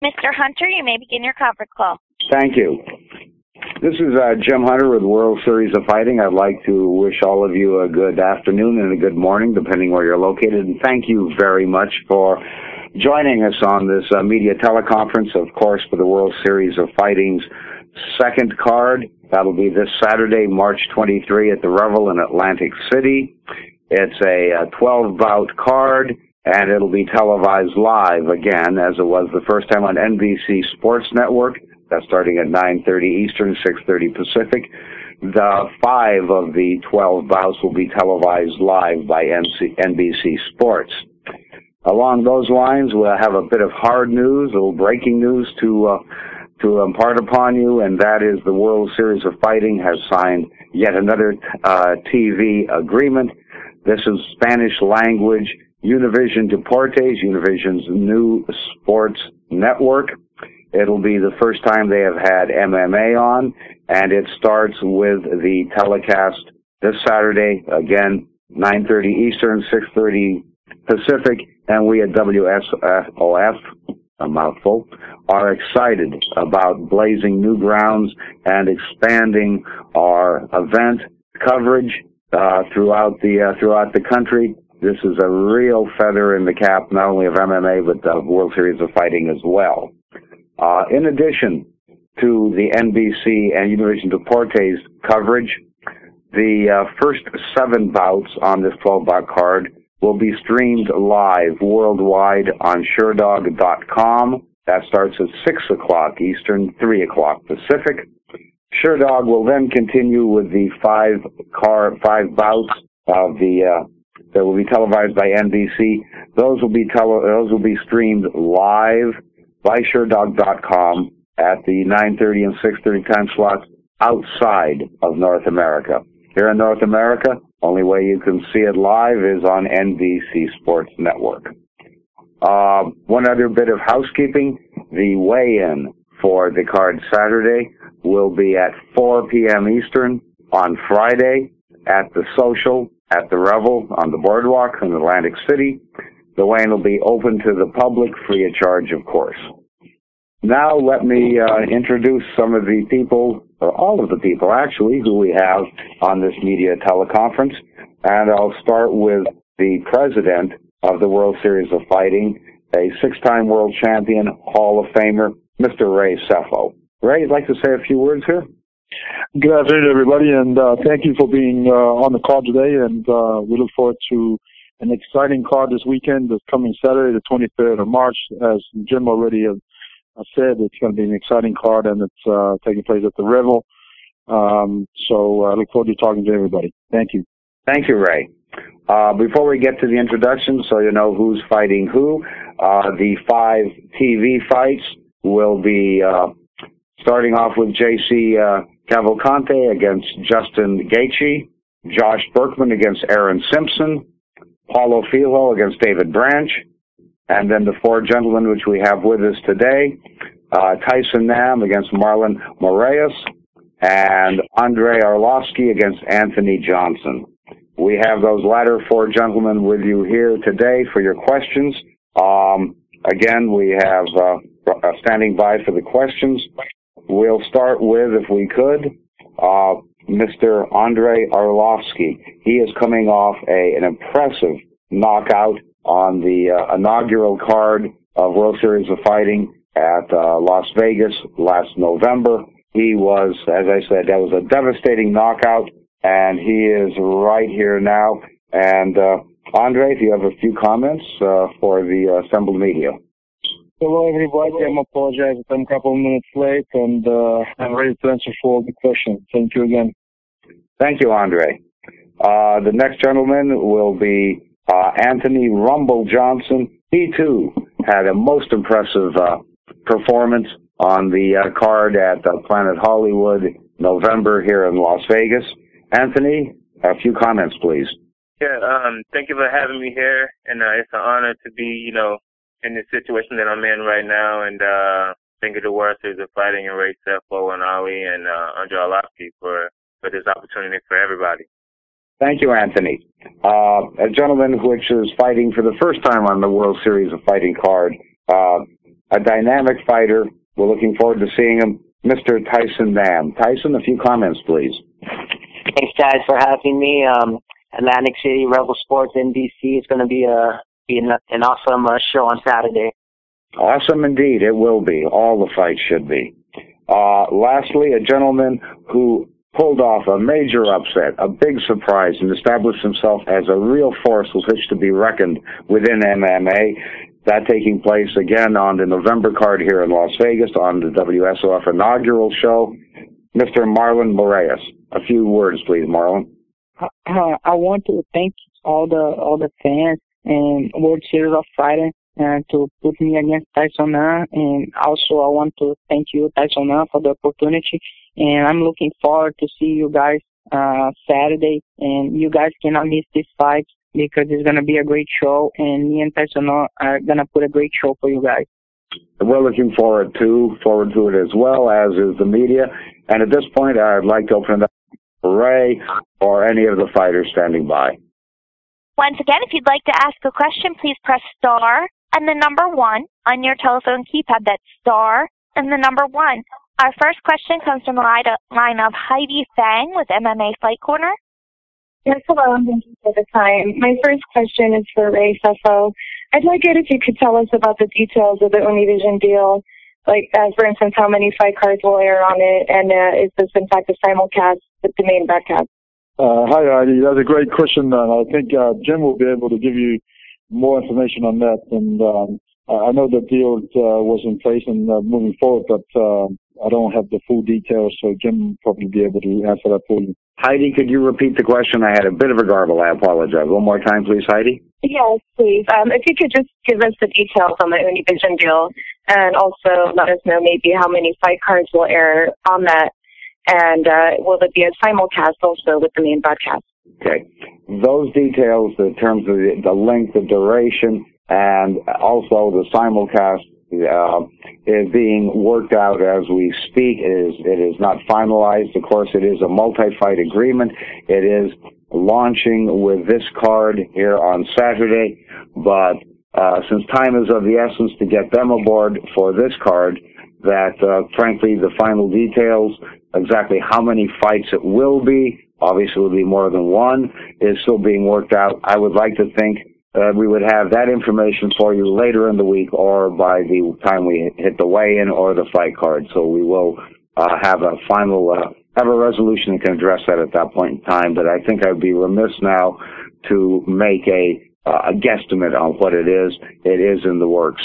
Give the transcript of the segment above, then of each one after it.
Mr. Hunter, you may begin your conference call. Thank you. This is Jim Hunter with the World Series of Fighting. I'd like to wish all of you a good afternoon and a good morning, depending where you're located. And thank you very much for joining us on this media teleconference, of course, for the World Series of Fighting's second card. That'll be this Saturday, March 23 at the Revel in Atlantic City. It's a 12-bout card, and it'll be televised live again, as it was the first time on NBC Sports Network. That's starting at 9:30 Eastern, 6:30 Pacific. The 5 of the 12 bouts will be televised live by NBC Sports. Along those lines, we'll have a bit of hard news, a little breaking news to impart upon you, and that is the World Series of Fighting has signed yet another TV agreement. This is Spanish language Univision Deportes, Univision's new sports network. It'll be the first time they have had MMA on, and it starts with the telecast this Saturday, again, 9:30 Eastern, 6:30 Pacific, and we at WSOF, a mouthful, are excited about blazing new grounds and expanding our event coverage throughout the country. This is a real feather in the cap, not only of MMA, but the World Series of Fighting as well. In addition to the NBC and Univision Deportes coverage, the first 7 bouts on this 12-bout card will be streamed live worldwide on SureDog.com. That starts at 6 o'clock Eastern, 3 o'clock Pacific. SureDog will then continue with the 5 bouts of that will be televised by NBC. Those will be streamed live by SureDog.com at the 9:30 and 6:30 time slots outside of North America. Here in North America, only way you can see it live is on NBC Sports Network. One other bit of housekeeping: the weigh-in for the card Saturday will be at 4 p.m. Eastern on Friday at the Social at the Revel on the Boardwalk in Atlantic City. The weigh-in will be open to the public, free of charge, of course. Now let me introduce some of the people, or all of the people actually, who we have on this media teleconference. And I'll start with the president of the World Series of Fighting, a 6-time world champion, Hall of Famer, Mr. Ray Sefo. Ray, you'd like to say a few words here? Good afternoon, everybody, and thank you for being on the call today. And we look forward to an exciting card this weekend, this coming Saturday, the 23rd of March. As Jim already said, it's going to be an exciting card, and it's taking place at the Revel. So I look forward to talking to everybody. Thank you. Thank you, Ray. Before we get to the introduction, so you know who's fighting who, the 5 TV fights will be starting off with J.C. Cavalcante against Justin Gaethje, Josh Berkman against Aaron Simpson, Paulo Filho against David Branch, and then the 4 gentlemen which we have with us today, Tyson Nam against Marlon Moraes, and Andrei Arlovski against Anthony Johnson. We have those latter 4 gentlemen with you here today for your questions. Again, we have standing by for the questions. We'll start with, if we could, Mr. Andrei Arlovski. He is coming off an impressive knockout on the inaugural card of World Series of Fighting at Las Vegas last November. He was, as I said, that was a devastating knockout, and he is right here now. And Andrei, if you have a few comments for the assembled media. Hello, everybody. I apologize if I'm a couple of minutes late, and I'm ready to answer for all the questions. Thank you again. Thank you, Andrei. The next gentleman will be Anthony Rumble Johnson. He, too, had a most impressive performance on the card at Planet Hollywood, November here in Las Vegas. Anthony, a few comments, please. Yeah, thank you for having me here, and it's an honor to be, in the situation that I'm in right now, and thank you to World Series of Fighting and Ray Sefo and Ali and Andrei Arlovski for this opportunity for everybody. Thank you, Anthony. A gentleman which is fighting for the first time on the World Series of Fighting card, a dynamic fighter. We're looking forward to seeing him, Mr. Tyson Nam. Tyson, a few comments, please. Thanks, guys, for having me. Atlantic City Rebel Sports in D.C. is going to be an awesome show on Saturday. Awesome indeed. It will be. All the fights should be. Lastly, a gentleman who pulled off a major upset, a big surprise, and established himself as a real force with which to be reckoned within MMA. That taking place again on the November card here in Las Vegas on the WSOF inaugural show. Mr. Marlon Moraes. A few words, please, Marlon. I want to thank all the fans and World Series of Fighting to put me against Tyson Nam, and also I want to thank you, Tyson Nam, for the opportunity. And I'm looking forward to see you guys Saturday, and you guys cannot miss this fight because it's gonna be a great show, and me and Tyson Nam are gonna put a great show for you guys. We're looking forward to it as well, as is the media. And at this point, I'd like to open it up for Ray or any of the fighters standing by. Once again, if you'd like to ask a question, please press star and the number 1 on your telephone keypad. That's star and the number 1. Our first question comes from the line of Heidi Fang with MMA Fight Corner. Yes, hello, and thank you for the time. My first question is for Ray Sefo. I'd like it if you could tell us about the details of the Univision deal, like, for instance, how many fight cards will air on it, and is this, in fact, a simulcast with the main broadcast? Hi, Heidi. That's a great question. I think Jim will be able to give you more information on that. And I know the deal was in place and moving forward, but I don't have the full details, so Jim will probably be able to answer that for you. Heidi, could you repeat the question? I had a bit of a garble. I apologize. One more time, please, Heidi. Yes, please. If you could just give us the details on the Univision deal, and also let us know maybe how many fight cards will air on that, and will it be a simulcast also with the main broadcast? Okay. Those details in terms of the length, the duration, and also the simulcast is being worked out as we speak. It is not finalized. Of course, it is a multi-fight agreement. It is launching with this card here on Saturday, but since time is of the essence to get them aboard for this card, that frankly the final details, exactly how many fights it will be, obviously it will be more than one, is still being worked out. I would like to think we would have that information for you later in the week or by the time we hit the weigh-in or the fight card. So we will have a final, have a resolution that can address that at that point in time. But I think I'd be remiss now to make a guesstimate on what it is. It is in the works.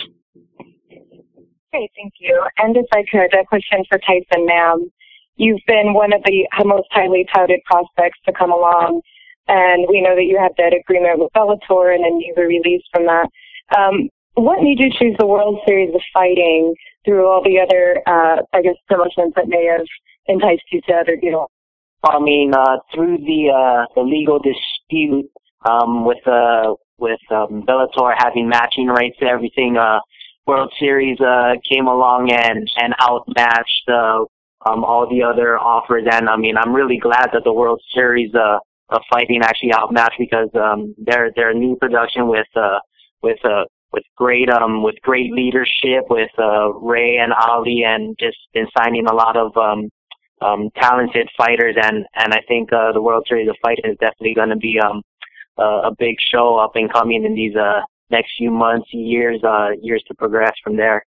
Great, thank you. And if I could, a question for Tyson Nam. You've been one of the most highly touted prospects to come along, and we know that you had that agreement with Bellator, and then you were released from that. What made you choose the World Series of Fighting through all the other, promotions that may have enticed you to other deals? I mean, through the legal dispute with Bellator having matching rights to everything, World Series came along and outmatched all the other offers. And I mean, I'm really glad that the World Series of Fighting actually outmatched, because they're a new production with great leadership with Ray and Ali, and just been signing a lot of talented fighters. And I think the World Series of Fighting is definitely going to be a big show up and coming in these next few months, years to progress from there.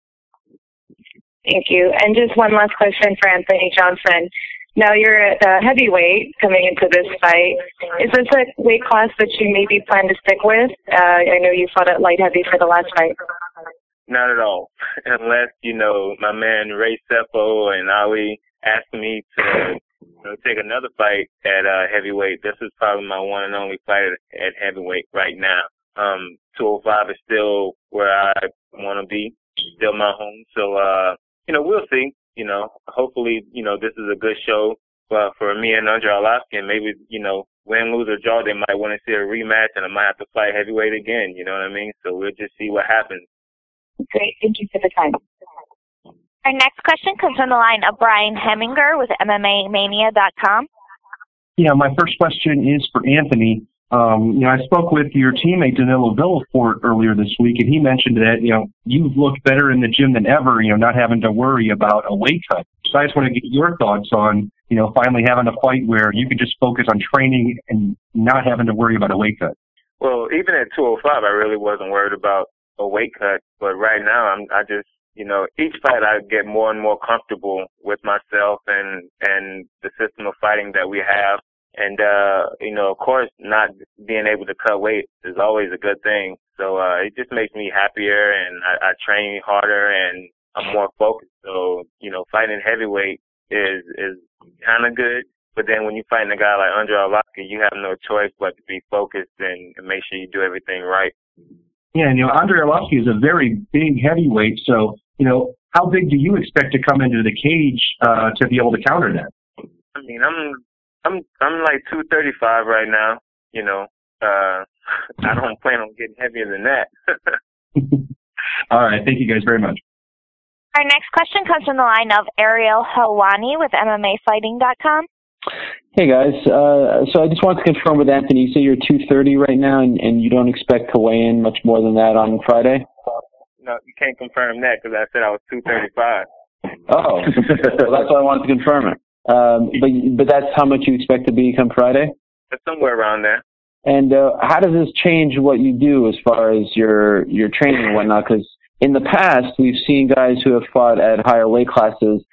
Thank you. And just one last question for Anthony Johnson. Now you're at heavyweight coming into this fight. Is this a weight class that you maybe plan to stick with? I know you fought at light heavy for the last fight. Not at all. Unless, my man Ray Sefo and Ali asked me to take another fight at heavyweight. This is probably my one and only fight at heavyweight right now. 205 is still where I want to be, still my home. So, we'll see. Hopefully, this is a good show for me and Andrei Arlovski, and maybe, win, lose, or draw, they might want to see a rematch, and I might have to fight heavyweight again, you know what I mean? So we'll just see what happens. Great. Thank you for the time. Our next question comes from the line of Brian Heminger with MMAmania.com. Yeah, my first question is for Anthony. I spoke with your teammate Danilo Villafort earlier this week, and he mentioned that, you've looked better in the gym than ever, not having to worry about a weight cut. So I just want to get your thoughts on, finally having a fight where you can just focus on training and not having to worry about a weight cut. Well, even at 205, I really wasn't worried about a weight cut, but right now I just, each fight I get more and more comfortable with myself and the system of fighting that we have. And, of course, not being able to cut weight is always a good thing. So, it just makes me happier, and I train harder, and I'm more focused. So, fighting heavyweight is kind of good. But then when you're fighting a guy like Andrei Arlovski, you have no choice but to be focused and make sure you do everything right. Yeah, and, Andrei Arlovski is a very big heavyweight. So, how big do you expect to come into the cage, to be able to counter that? I mean, I'm like 235 right now, I don't plan on getting heavier than that. All right. Thank you guys very much. Our next question comes from the line of Ariel Helwani with MMAfighting.com. Hey guys, so I just wanted to confirm with Anthony, you say you're 230 right now and you don't expect to weigh in much more than that on Friday? No, you can't confirm that because I said I was 235. Oh, well, that's why I wanted to confirm it. But that's how much you expect to be come Friday? Somewhere around there. And how does this change what you do as far as your training and whatnot? Because in the past, we've seen guys who have fought at higher weight classes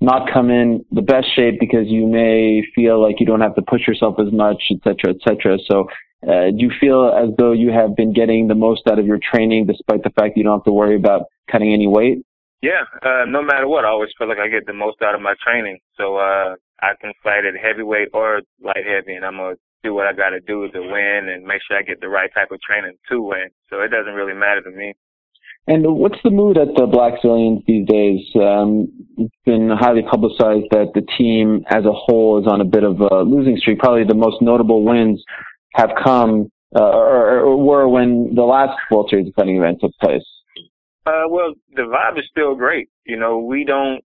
not come in the best shape because you may feel like you don't have to push yourself as much, et cetera, et cetera. So do you feel as though you have been getting the most out of your training despite the fact you don't have to worry about cutting any weight? Yeah, no matter what, I always feel like I get the most out of my training. So I can fight at heavyweight or light heavy, and I'm going to do what I got to do to win and make sure I get the right type of training to win. So it doesn't really matter to me. And what's the mood at the Blackzilians these days? It's been highly publicized that the team as a whole is on a bit of a losing streak. Probably the most notable wins have come or were when the last World Series fighting event took place. Well, the vibe is still great. We don't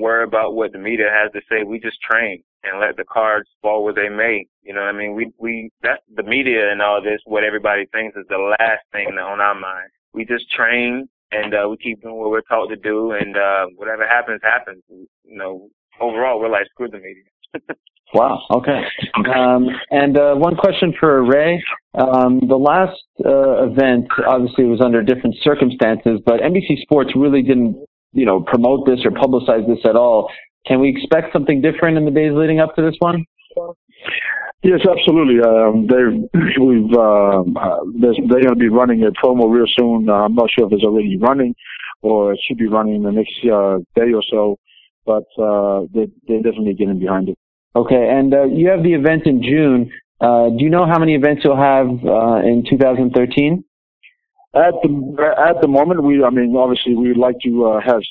worry about what the media has to say. We just train and let the cards fall where they may. You know what I mean? That's the media and all this, what everybody thinks is the last thing on our mind. We just train and we keep doing what we're taught to do, and whatever happens, happens. Overall, we're like, screw the media. Wow. Okay. And one question for Ray. The last event obviously was under different circumstances, but NBC Sports really didn't, promote this or publicize this at all. Can we expect something different in the days leading up to this one? Yes, absolutely. They're going to be running a promo real soon. I'm not sure if it's already running or it should be running in the next day or so, but they're definitely getting behind it. Okay, and you have the event in June. Do you know how many events you'll have in 2013? At the moment, obviously we would like to have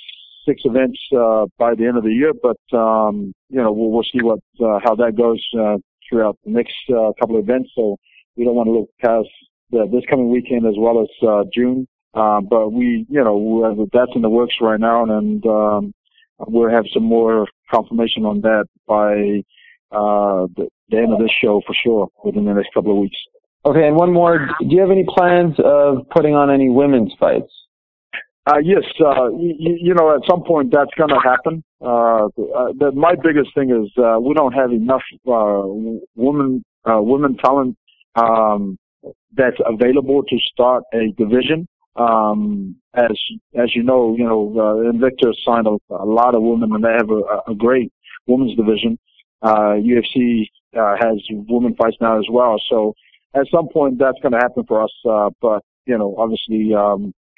6 events by the end of the year, but we'll see how that goes throughout the next couple of events. So we don't want to look past this coming weekend as well as June. But that's in the works right now, and we'll have some more confirmation on that by the end of this show for sure within the next couple of weeks. Okay, and one more. Do you have any plans of putting on any women's fights? Yes, at some point that's going to happen. My biggest thing is we don't have enough women talent that's available to start a division. As you know, Invicta signed a lot of women, and they have a great women's division. UFC has women fights now as well. So at some point that's going to happen for us. But obviously,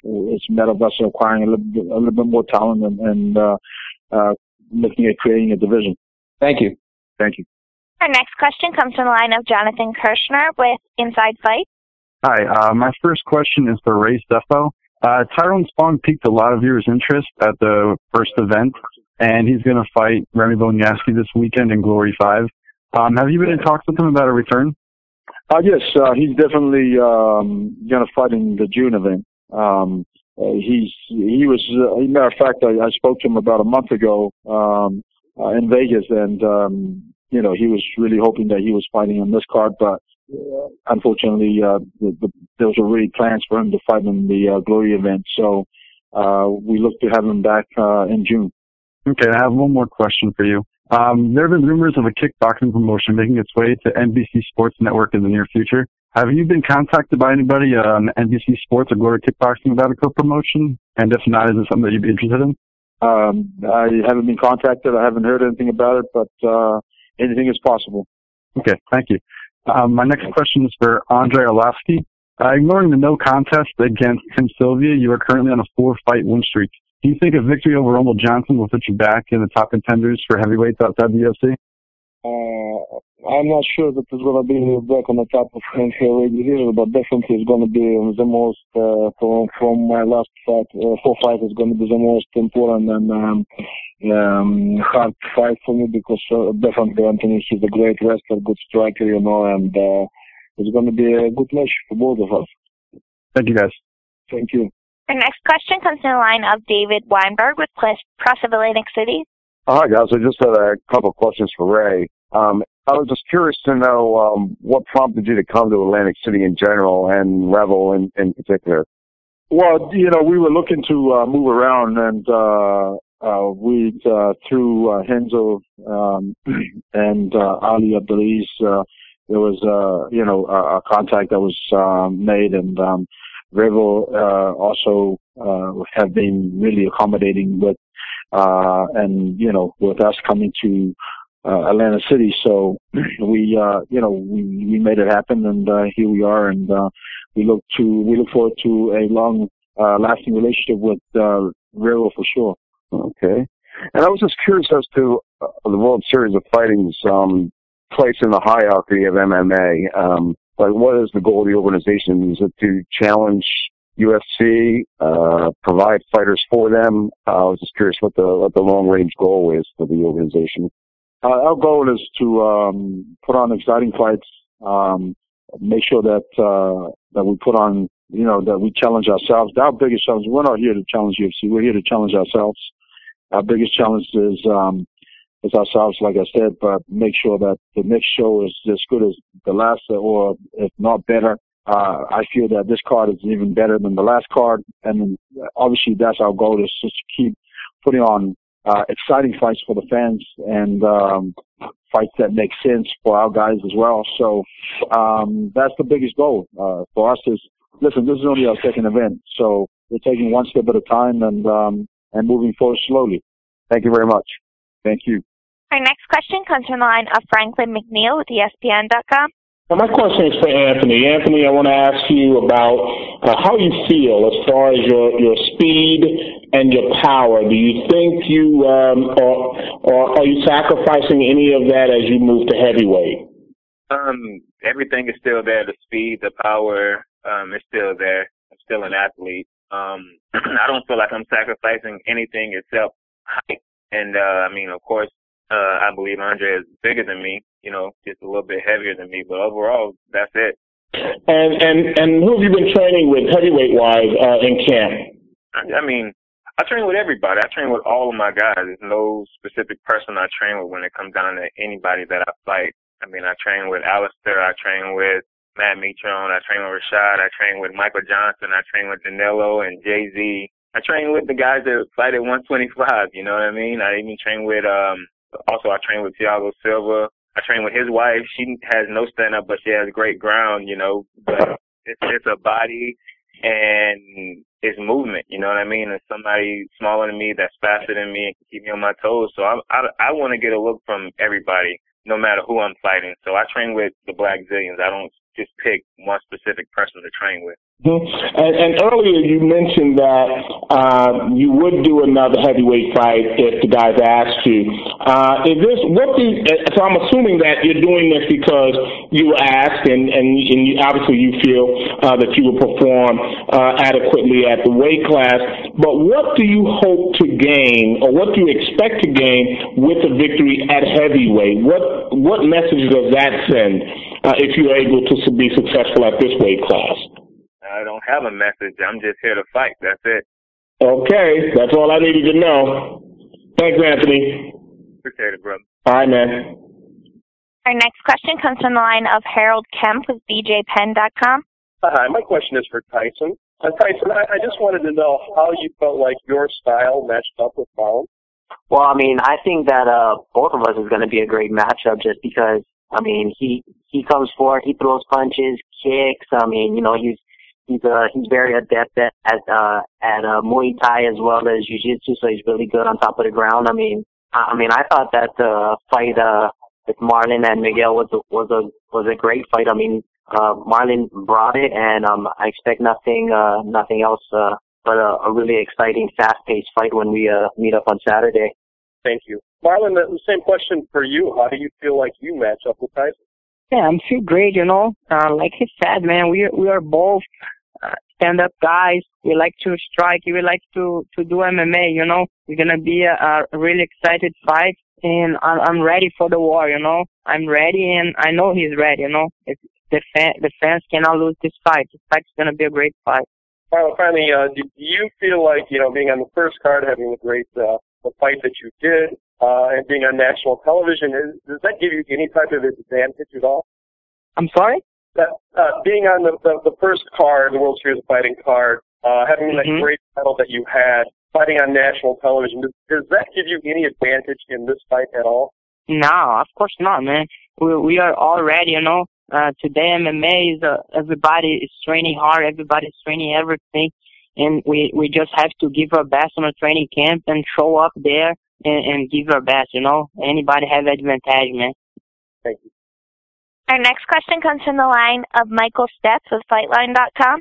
it's a matter of us acquiring a little bit more talent and looking at creating a division. Thank you. Thank you. Our next question comes from the line of Jonathan Kirshner with Inside Fight. Hi, my first question is for Ray Steffo. Tyrone Spong piqued a lot of viewers' interest at the first event, and he's going to fight Remy Bonjasky this weekend in Glory 5. Have you been in talks with him about a return? Yes, he's definitely going to fight in the June event. He was, as a matter of fact, I spoke to him about a month ago in Vegas, and he was really hoping that he was fighting on this card, but unfortunately, those were really plans for him to fight in the Glory event. So we look to have him back in June. Okay, I have one more question for you. There have been rumors of a kickboxing promotion making its way to NBC Sports Network in the near future. Have you been contacted by anybody on NBC Sports or Glory Kickboxing about a co-promotion? And if not, is it something that you'd be interested in? I haven't been contacted. I haven't heard anything about it, but anything is possible. Okay, thank you. My next question is for Andrei Arlovski. Ignoring the no contest against Tim Sylvia, you are currently on a 4-fight win streak. Do you think a victory over Rumble Johnson will put you back in the top contenders for heavyweights outside the UFC? I'm not sure that it's going to be back on the top of heavyweight division, but definitely it's going to be the most, from my last fight, 4 fights, it's going to be the most important and hard fight for me because definitely Anthony, he's a great wrestler, good striker, you know, and it's going to be a good match for both of us. Thank you, guys. Thank you. Our next question comes from the line of David Weinberg with Press of Atlantic City. Hi, guys. I just had a couple of questions for Ray. I was just curious to know what prompted you to come to Atlantic City in general and Revel in particular. Well, you know, we were looking to move around, and we through Henzo and Ali Abdelaziz, there was you know, a contact that was made, and Revel also have been really accommodating with and you know, with us coming to Atlanta City. So we you know, we made it happen, and here we are, and we look forward to a long lasting relationship with Revel for sure. Okay. And I was just curious as to the World Series of Fighting's place in the hierarchy of MMA. Like, what is the goal of the organization? Is it to challenge UFC, provide fighters for them? I was just curious what the long range goal is for the organization. Our goal is to put on exciting fights, make sure that we put on, you know, that we challenge ourselves. Our biggest challenge, we're not here to challenge UFC, we're here to challenge ourselves. Our biggest challenge is ourselves, like I said, but make sure that the next show is as good as the last, or if not better. I feel that this card is even better than the last card, and obviously that's our goal, is just to keep putting on exciting fights for the fans, and fights that make sense for our guys as well. So that's the biggest goal for us. Is, listen, this is only our second event, so we're taking one step at a time and moving forward slowly. Thank you very much. Thank you. Our next question comes from the line of Franklin McNeil with ESPN.com. Well, my question is for Anthony. Anthony, I want to ask you about how you feel as far as your speed and your power. Do you think you or are you sacrificing any of that as you move to heavyweight? Everything is still there. The speed, the power, is still there. I'm still an athlete. I don't feel like I'm sacrificing anything except height. And I mean, of course, I believe Andre is bigger than me, you know, just a little bit heavier than me, but overall, that's it. And who have you been training with heavyweight-wise in camp? I mean, I train with everybody. I train with all of my guys. There's no specific person I train with when it comes down to anybody that I fight. I mean, I train with Alistair. I train with Matt Mitrione. I train with Rashad. I train with Michael Johnson. I train with Danilo and Jay-Z. I train with the guys that fight at 125, you know what I mean? I even train with, also I train with Thiago Silva. I train with his wife. She has no stand-up, but she has great ground, you know. But it's a body and it's movement, you know what I mean? It's somebody smaller than me that's faster than me and can keep me on my toes. So I want to get a look from everybody, no matter who I'm fighting. So I train with the Black Zillions. I don't just pick one specific person to train with. And earlier you mentioned that you would do another heavyweight fight if the guys asked you. So I'm assuming that you're doing this because you were asked, and you, obviously you feel that you will perform adequately at the weight class. But what do you hope to gain, or what do you expect to gain with a victory at heavyweight? What message does that send if you're able to be successful at this weight class? I don't have a message. I'm just here to fight. That's it. Okay. That's all I needed to know. Thanks, Anthony. Appreciate it, brother. All right, man. Our next question comes from the line of Harold Kemp with BJPenn.com. Hi, my question is for Tyson. Tyson, I just wanted to know how you felt like your style matched up with Marlon. Well, I mean, I think that both of us is going to be a great matchup just because, I mean, he comes forward, he throws punches, kicks. I mean, you know, he's very adept at Muay Thai as well as Jiu-Jitsu, so he's really good on top of the ground. I mean, I thought that the fight with Marlon and Miguel was a great fight. I mean, Marlon brought it, and I expect nothing else but a really exciting, fast-paced fight when we meet up on Saturday. Thank you. Marlon, the same question for you. How do you feel like you match up with Tyson? Yeah, I feel great, you know. Like he said, man, we are both stand-up guys. We like to strike. We like to do MMA, you know. It's going to be a really excited fight, and I'm ready for the war, you know. I'm ready, and I know he's ready, you know. The fans cannot lose this fight. This fight's going to be a great fight. Marlon, finally, do you feel like, you know, being on the first card, having the great the fight that you did, and being on national television, does that give you any type of advantage at all? I'm sorry? That being on the first card, the World Series of Fighting card, having that great title that you had, fighting on national television, does that give you any advantage in this fight at all? No, of course not, man. We are all ready, you know. Today MMA is everybody is training hard, everybody is training everything, and we just have to give our best on a training camp and show up there and give our best, you know. Anybody have advantage, man. Thank you. Our next question comes from the line of Michael Stepps with Fightline.com.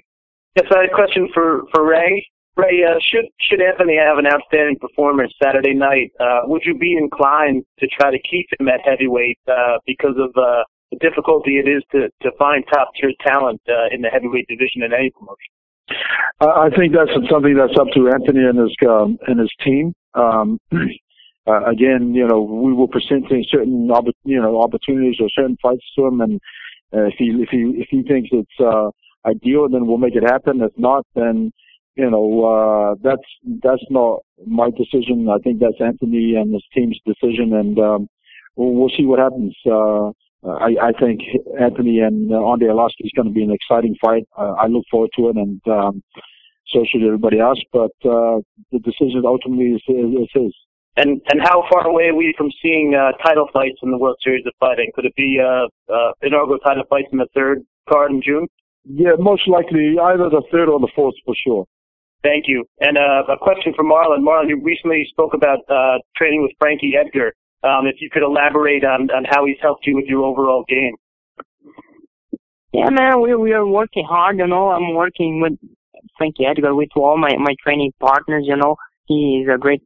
Yes, I had a question for Ray. Ray, should Anthony have an outstanding performance Saturday night, would you be inclined to try to keep him at heavyweight because of the difficulty it is to find top-tier talent in the heavyweight division in any promotion? I think that's something that's up to Anthony and his team. Again, you know, we will presenting certain opportunities or certain fights to him, and if he thinks it's ideal, then we'll make it happen. If not, then you know that's not my decision. I think that's Anthony and his team's decision, and we'll see what happens. I think Anthony and Andrei Arlovski is going to be an exciting fight. I look forward to it, and so should everybody else. But the decision ultimately is his. And how far away are we from seeing title fights in the World Series of Fighting? Could it be inaugural title fights in the third card in June? Yeah, most likely either the third or the fourth for sure. Thank you. And a question for Marlon. Marlon, you recently spoke about training with Frankie Edgar. If you could elaborate on how he's helped you with your overall game. Yeah, man, we are working hard, you know. I'm working with Frankie Edgar, with all my training partners, you know. He's a great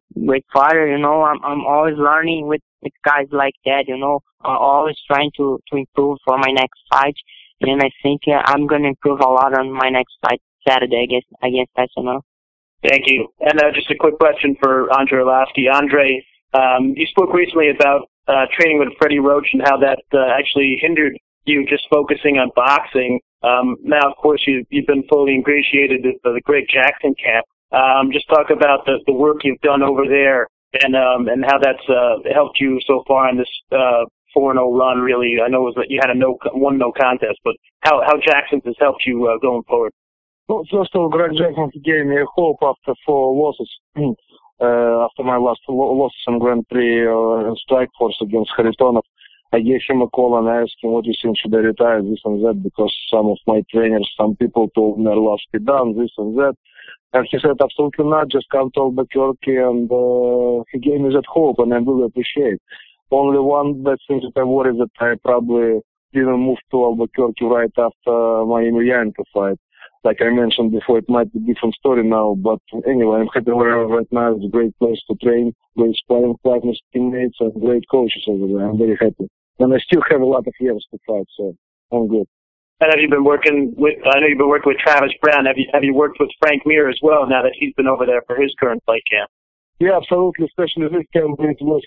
fighter, you know. I'm always learning with guys like that, you know. Always trying to improve for my next fight, and I think I'm gonna improve a lot on my next fight Saturday against Tyson. Thank you. And just a quick question for Andrei Arlovski. Andrei, you spoke recently about training with Freddie Roach and how that actually hindered you just focusing on boxing. Now, of course, you've been fully ingratiated with the Greg Jackson camp. Just talk about the work you've done over there and how that's helped you so far in this 4-0 run. Really, I know that you had a no contest, but how Jackson's has helped you going forward. Well, first of all, Greg Jackson gave me hope after 4 losses. After my last losses in Grand Prix Strikeforce against Kharitonov, I gave him a call and I asked him, what do you think, should I retire, this and that, because some of my trainers, some people told me Arlovski done, this and that. And he said, absolutely not, just come to Albuquerque, and he gave me that hope, and I really appreciate. Only one bad thing that I worry that I probably didn't move to Albuquerque right after my Emelianenko fight. Like I mentioned before, it might be a different story now, but anyway, I'm happy where I am right now. It's a great place to train, great sparring partners, teammates, and great coaches over there. I'm very happy. And I still have a lot of years to fight, so I'm good. And have you been working with, I know you've been working with Travis Brown. Have you worked with Frank Mir as well now that he's been over there for his current fight camp? Yeah, absolutely. Especially this camp, it was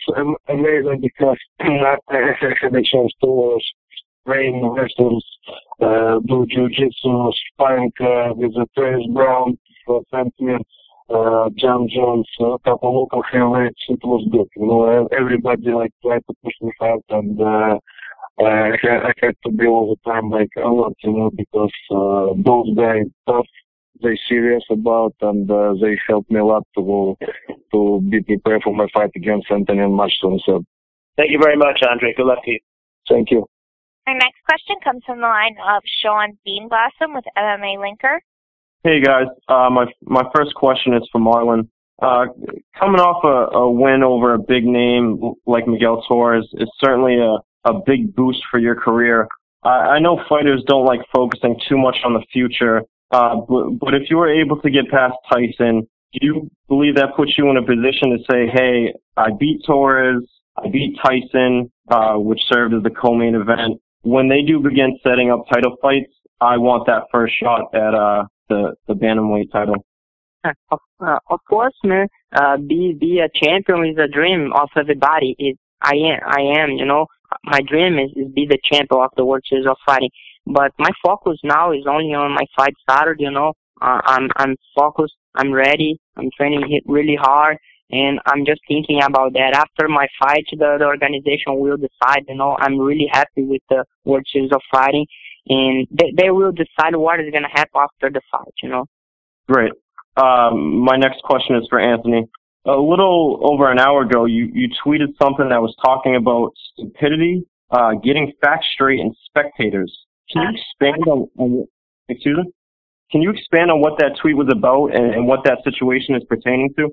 amazing because I had a chance to train wrestlers, do jiu-jitsu, sparring with Travis Brown, Frank Mir, John Jones, a couple local heavyweights. It was good. You know, everybody tried to push me hard, and I had to be all the time like alert, because those guys tough, they serious about, and they helped me a lot to be prepared for my fight against Anthony on March 27th. Thank you very much, Andrei. Good luck to you. Thank you. Our next question comes from the line of Sean Beanblossom with MMA Linker. Hey guys, my first question is for Marlon. Coming off a win over a big name like Miguel Torres is certainly a big boost for your career. I know fighters don't like focusing too much on the future, but if you were able to get past Tyson, do you believe that puts you in a position to say, hey, I beat Torres, I beat Tyson, which served as the co-main event. When they do begin setting up title fights, I want that first shot at the bantamweight title. Of course, man. Be a champion is a dream of everybody. I am. My dream is be the champion of the World Series of Fighting. But my focus now is only on my fight Saturday. I'm focused. I'm ready. I'm training really hard, and I'm just thinking about that. After my fight, the organization will decide. I'm really happy with the World Series of Fighting, and they will decide what is going to happen after the fight. Great. My next question is for Anthony. A little over an hour ago, you tweeted something that was talking about stupidity, getting facts straight, and spectators. Can you expand on excuse me? Can you expand on what that tweet was about and what that situation is pertaining to?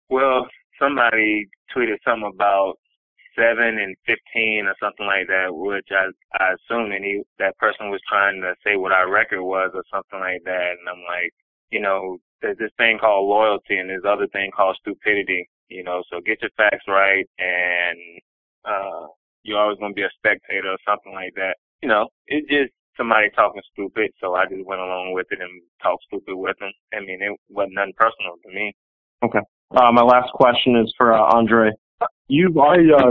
Well, somebody tweeted something about 7 and 15 or something like that, which I assumed that person was trying to say what our record was or something like that. And I'm like, there's this thing called loyalty and this other thing called stupidity, so get your facts right and you're always going to be a spectator or something like that. It's just somebody talking stupid, so I just went along with it and talked stupid with them. I mean, it wasn't nothing personal to me. Okay. My last question is for Andrei. Sorry, I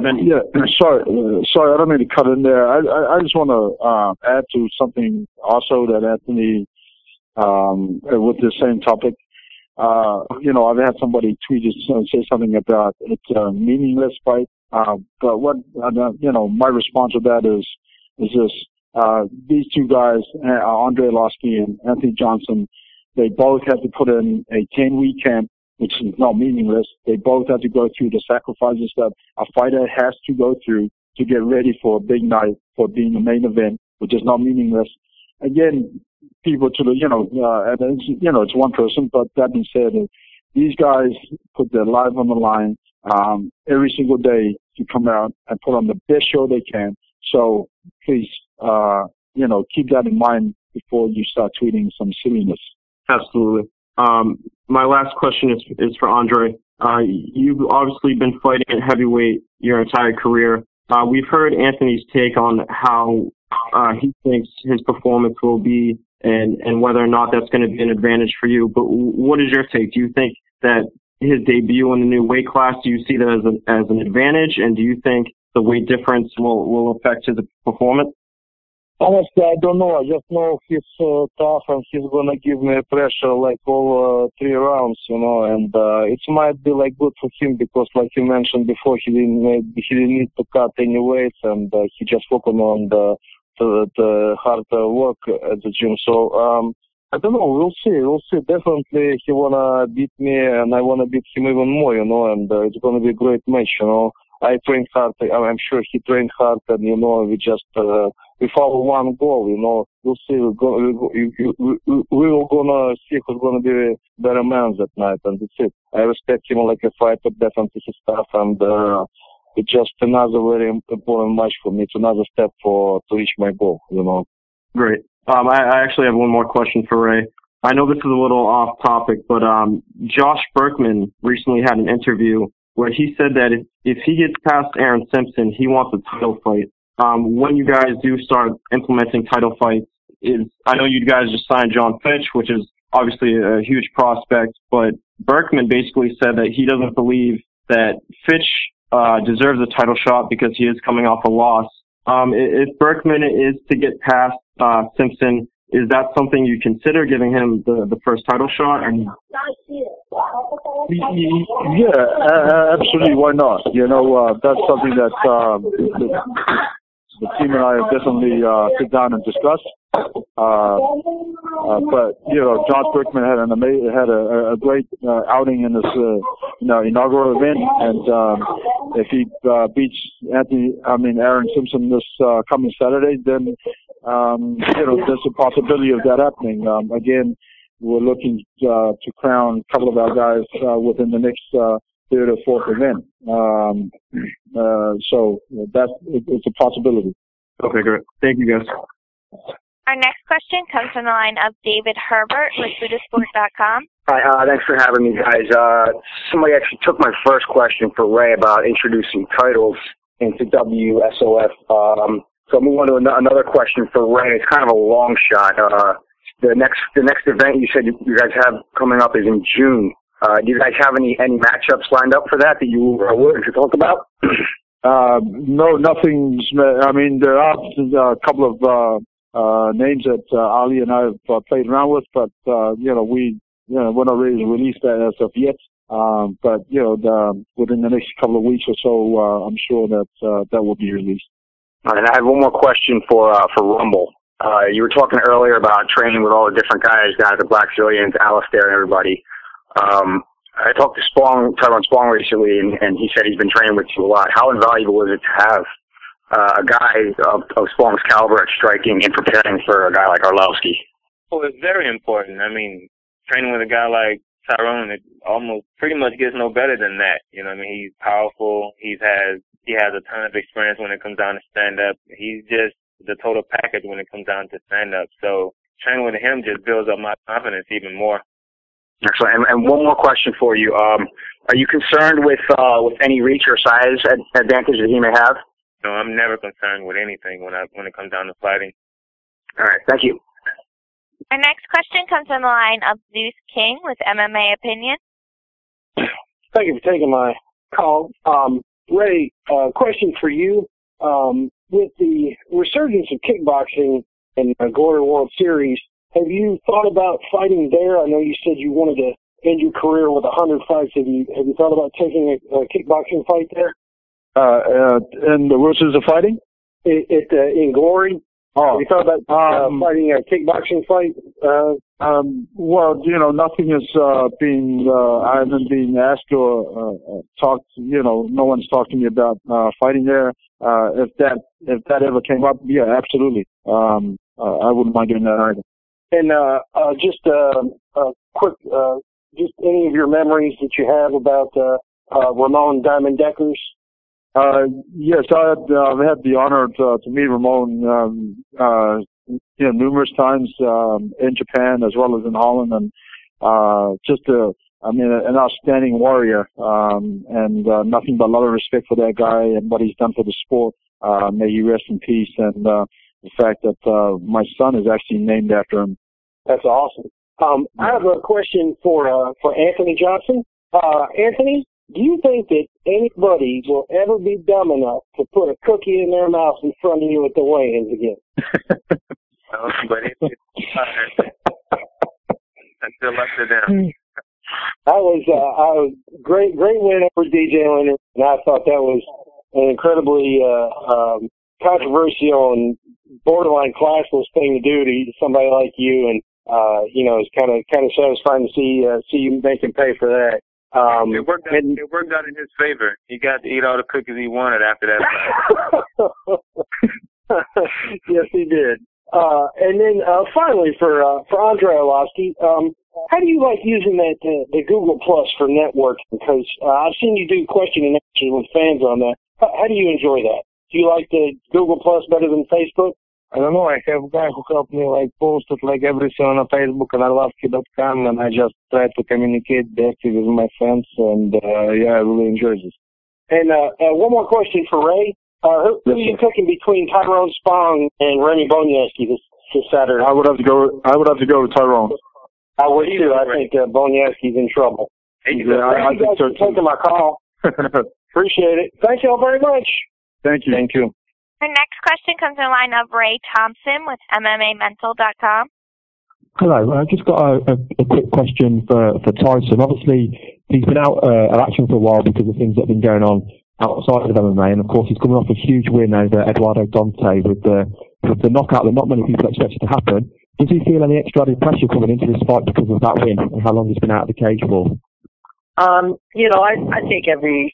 don't mean to cut in there. I just want to add to something also that Anthony, with the same topic. I've had somebody tweet say something about it's a meaningless fight. But what, my response to that is this. These two guys, Andrei Arlovski and Anthony Johnson, they both had to put in a 10-week camp, which is not meaningless. They both had to go through the sacrifices that a fighter has to go through to get ready for a big night, for being a main event, which is not meaningless. Again, people to the, it's one person, but that being said, these guys put their life on the line every single day to come out and put on the best show they can. So please, keep that in mind before you start tweeting some silliness. Absolutely. My last question is for Andrei. You've obviously been fighting at heavyweight your entire career. We've heard Anthony's take on how he thinks his performance will be and whether or not that's going to be an advantage for you. But what is your take? Do you think that his debut in the new weight class, do you see that as an advantage? And do you think the weight difference will affect his performance? Honestly, I don't know. I just know he's tough and he's gonna give me pressure like all 3 rounds, and it might be like good for him because, like you mentioned before, he didn't need to cut any weights and he just focused on the hard work at the gym. So I don't know. We'll see. Definitely, he wanna beat me and I wanna beat him even more, and it's gonna be a great match, I trained hard. I'm sure he trained hard, and we just we follow one goal. We'll see. We will gonna see who's gonna be better man that night, and that's it. I respect him like a fighter, definitely his stuff, and it's just another very important match for me. It's another step to reach my goal. Great. I actually have one more question for Ray. I know this is a little off topic, but Josh Berkman recently had an interview where he said that if he gets past Aaron Simpson, he wants a title fight. When you guys do start implementing title fights, I know you guys just signed John Fitch, which is obviously a huge prospect, but Berkman basically said that he doesn't believe that Fitch deserves a title shot because he is coming off a loss. If Berkman is to get past Simpson, is that something you consider, giving him the first title shot? Yeah, absolutely. Why not? That's something that the team and I have definitely sit down and discussed. But Josh Berkman had a great outing in this inaugural event, and if he beats Aaron Simpson this coming Saturday, then there's a possibility of that happening. Again, we're looking to crown a couple of our guys within the next third or fourth event. So it's a possibility. Okay, great. Thank you, guys. Our next question comes from the line of David Herbert with Budasport.com. Hi, thanks for having me, guys. Somebody actually took my first question for Ray about introducing titles into WSOF. So I'm moving on to another question for Ray. It's kind of a long shot. The next event you said you guys have coming up is in June. Do you guys have any matchups lined up for that you are willing to talk about? No, nothing's. I mean, there are a couple of names that Ali and I have played around with, but we're not ready to release that as of yet. But within the next couple of weeks or so, I'm sure that that will be released. All right, and I have one more question for Rumble. You were talking earlier about training with all the different guys down at the Black Zillions, Alistair, and everybody. I talked to Tyrone Spong recently, and he said he's been training with you a lot. How invaluable is it to have a guy of Spong's caliber at striking and preparing for a guy like Arlovski? Well, it's very important. I mean, training with a guy like Tyrone, it almost pretty much gets no better than that. You know what I mean? He's powerful. He has a ton of experience when it comes down to stand-up. He's just the total package when it comes down to stand-up. So training with him just builds up my confidence even more. Excellent. And one more question for you. Are you concerned with any reach or size advantage that he may have? No, I'm never concerned with anything when it comes down to fighting. All right. Thank you. Our next question comes from the line of Zeus King with MMA Opinion. Thank you for taking my call. Ray, question for you. With the resurgence of kickboxing in the Glory World Series, have you thought about fighting there? I know you said you wanted to end your career with 100 fights. Have you thought about taking a kickboxing fight there? And the rules of fighting? In Glory? Oh. Have you thought about fighting a kickboxing fight? Well, nothing has been, I haven't been asked or talked, no one's talked to me about fighting there. If that ever came up, yeah, absolutely. I wouldn't mind doing that either. And just quick, just any of your memories that you have about Ramon Diamond Deckers? Yes, I've had the honor to meet Ramon, numerous times in Japan as well as in Holland, and an outstanding warrior, and nothing but love and respect for that guy and what he's done for the sport. May he rest in peace, and the fact that my son is actually named after him. That's awesome. I have a question for Anthony Johnson. Anthony, do you think that anybody will ever be dumb enough to put a cookie in their mouth in front of you at the weigh-ins again? But it's until up to them. I was great win over DJ Leonard, and I thought that was an incredibly controversial and borderline classless thing to do to somebody like you, and it's kind of satisfying to see you make him pay for that. It worked out in his favor. He got to eat all the cookies he wanted after that fight. Yes, he did. And then finally, for Andrei Arlovski, how do you like using the Google Plus for networking? Because I've seen you do question and answer with fans on that. How do you enjoy that? Do you like the Google Plus better than Facebook? I don't know. I have a guy who helped me post it everything on Facebook on AngryMarks.com, and I just try to communicate directly with my fans, and I really enjoy this. And one more question for Ray. Who are you picking between Tyrone Spong and Remy Bonyaski this Saturday? I would have to go with Tyrone. I would too. I think Bonyaski's in trouble. Thank you guys for taking my call. Appreciate it. Thank you all very much. Thank you. Thank you. Our next question comes from the line of Ray Thompson with MMAmental.com. Hello, I've just got a quick question for Tyson. Obviously, he's been out of action for a while because of things that have been going on outside of MMA, and of course he's coming off a huge win over Eduardo Dante with the knockout that not many people expected to happen. Does he feel any extra added pressure coming into this fight because of that win and how long he's been out of the cage for? I take every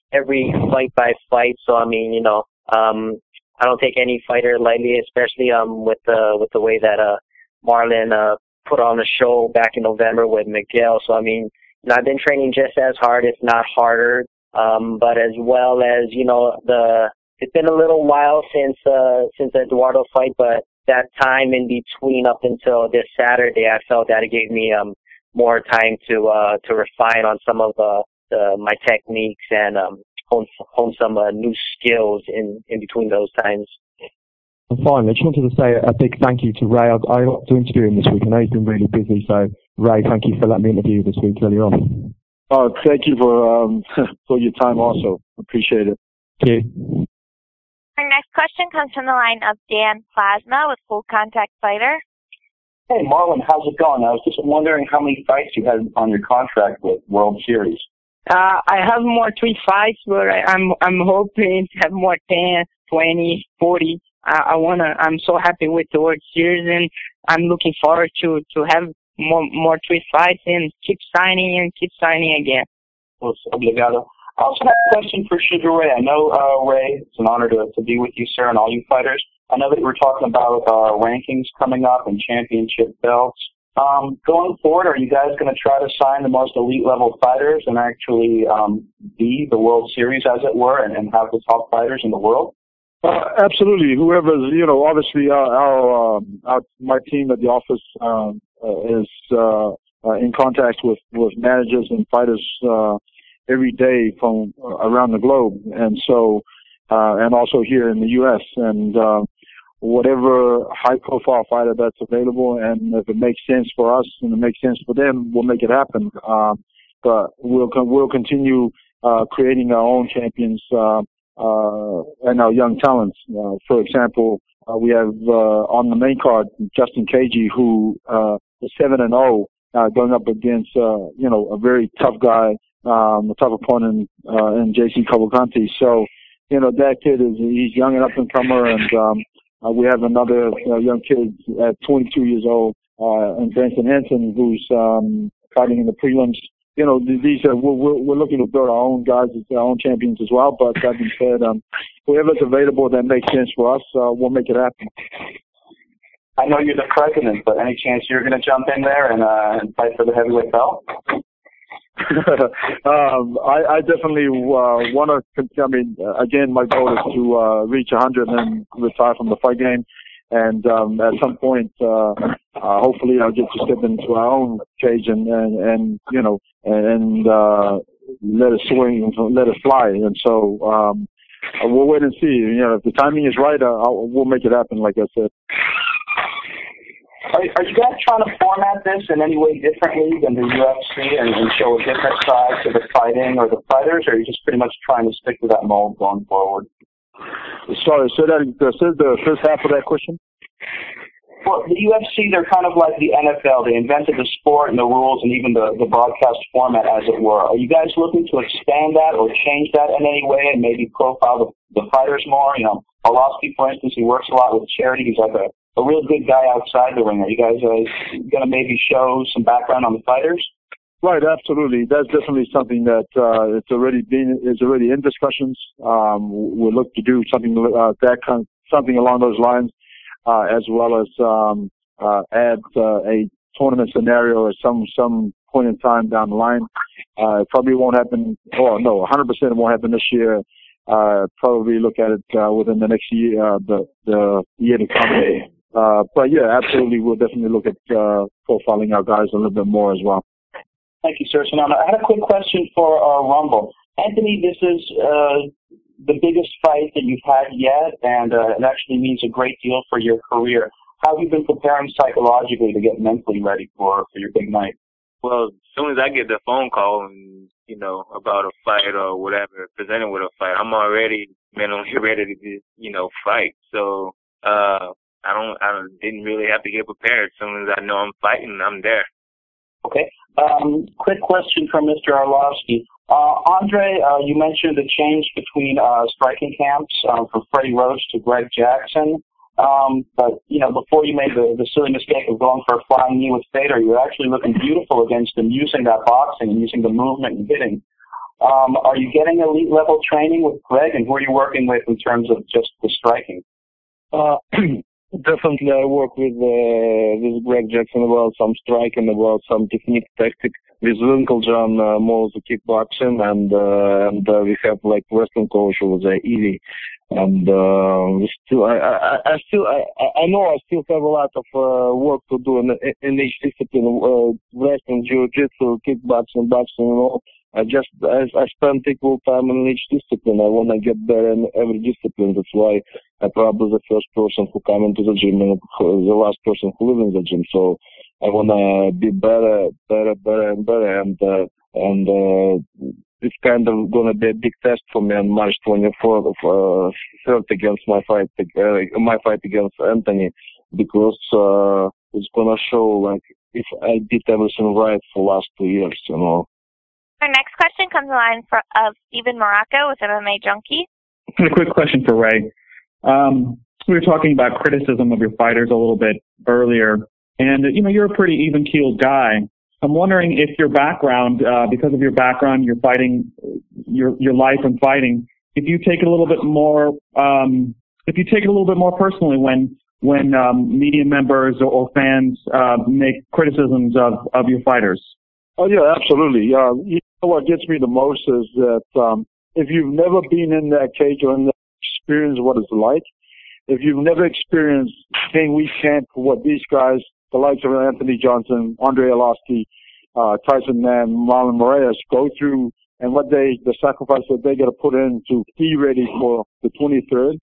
fight by fight. So I mean, I don't take any fighter lightly, especially with the way that Marlon put on the show back in November with Miguel. So I mean, I've been training just as hard, if not harder. But as well as it's been a little while since the Eduardo fight, but that time in between up until this Saturday, I felt that it gave me more time to refine on some of my techniques and hone some new skills in between those times. And finally, I just wanted to say a big thank you to Ray. I got to interview him this week. I know he's been really busy, so Ray, thank you for letting me interview you this week earlier on. Oh, thank you for your time also. Appreciate it. Thank you. Our next question comes from the line of Dan Plasma with Full Contact Fighter. Hey, Marlon, how's it going? I was just wondering how many fights you had on your contract with World Series. I have more 3 fights, but I'm hoping to have more 10, 20, 40. I'm so happy with the World Series, and I'm looking forward to have more 3 fights and keep signing again. Well, obrigado. I also have a question for Sugar Ray. I know, Ray, it's an honor to be with you, sir, and all you fighters. I know that we're talking about rankings coming up and championship belts. Going forward, are you guys going to try to sign the most elite level fighters and actually be the World Series, as it were, and have the top fighters in the world? Absolutely. Whoever's, obviously my team at the office is in contact with managers and fighters every day from around the globe, and so and also here in the U.S. and whatever high-profile fighter that's available, and if it makes sense for us and it makes sense for them, we'll make it happen. But we'll continue creating our own champions and our young talents. For example, we have on the main card Justin Cagey, who is 7-0, going up against a very tough guy, a tough opponent in JC Cavalcanti. So that kid he's young and up and comer, and we have another young kid at 22 years old, and Branson Hanson, who's fighting in the prelims. These are we're looking to build our own guys as our own champions as well. But that being said, whoever's available that makes sense for us, we'll make it happen. I know you're the president, but any chance you're going to jump in there and fight for the heavyweight belt? I definitely want to. I mean, again, my goal is to reach 100 and then retire from the fight game. And at some point, hopefully, I'll get to step into our own cage and let it swing, let it fly. And so we'll wait and see. If the timing is right, we'll make it happen. Like I said. Are you guys trying to format this in any way differently than the UFC and show a different side to the fighting or the fighters, or are you just pretty much trying to stick to that mold going forward? Sorry, say the first half of that question. Well, the UFC, they're kind of like the NFL. They invented the sport and the rules and even the broadcast format, as it were. Are you guys looking to expand that or change that in any way and maybe profile the fighters more? Arlovski, for instance, he works a lot with charity. He's like a real good guy outside the ring. Are you guys going to maybe show some background on the fighters? Right, absolutely. That's definitely something that is already in discussions. We'll look to do something something along those lines, as well as add a tournament scenario at some point in time down the line. It probably won't happen. Oh no, 100% it won't happen this year. Probably look at it within the next year, the year to come. But yeah, absolutely, we'll definitely look at profiling our guys a little bit more as well. Thank you, sir. So now I had a quick question for Rumble. Anthony, this is the biggest fight that you've had yet, and it actually means a great deal for your career. How have you been preparing psychologically to get mentally ready for your big night? Well, as soon as I get the phone call and, about a fight or whatever, presented with a fight, I'm already mentally ready to, fight. So, I didn't really have to get prepared. As soon as I know I'm fighting, I'm there. Okay. Quick question from Mr. Arlovski. Andrei, you mentioned the change between striking camps from Freddie Roach to Greg Jackson. But, before you made the silly mistake of going for a flying knee with Fader, you're actually looking beautiful against him using that boxing and using the movement and hitting. Are you getting elite level training with Greg, and who are you working with in terms of just the striking? Definitely, I work with Greg Jackson about some striking, about some technique, tactic. With Winklejohn, more the kickboxing, and we have like wrestling coach who was Evie, and I know I still have a lot of work to do in each discipline, wrestling, jiu-jitsu, kickboxing, boxing, I spend equal time in each discipline. I want to get better in every discipline. That's why I'm probably the first person who come into the gym and the last person who lives in the gym. So I want to be better, and it's kind of going to be a big test for me on March 24th, third against my fight against Anthony, because it's going to show like if I did everything right for the last 2 years, Our next question comes on the line of Steven Morocco with MMA Junkie. A quick question for Ray. We were talking about criticism of your fighters a little bit earlier, and you're a pretty even-keeled guy. I'm wondering if your background, because of your background, your fighting, your life and fighting, if you take it a little bit more, personally when media members or fans make criticisms of your fighters. Oh yeah, absolutely. What gets me the most is that if you've never been in that cage or in that experience what it's like, if you've never experienced King Week Camp, what these guys, the likes of Anthony Johnson, Andrei Arlovski, Tyson Nam, Marlon Moraes go through, and the sacrifice that they got to put in to be ready for the 23rd,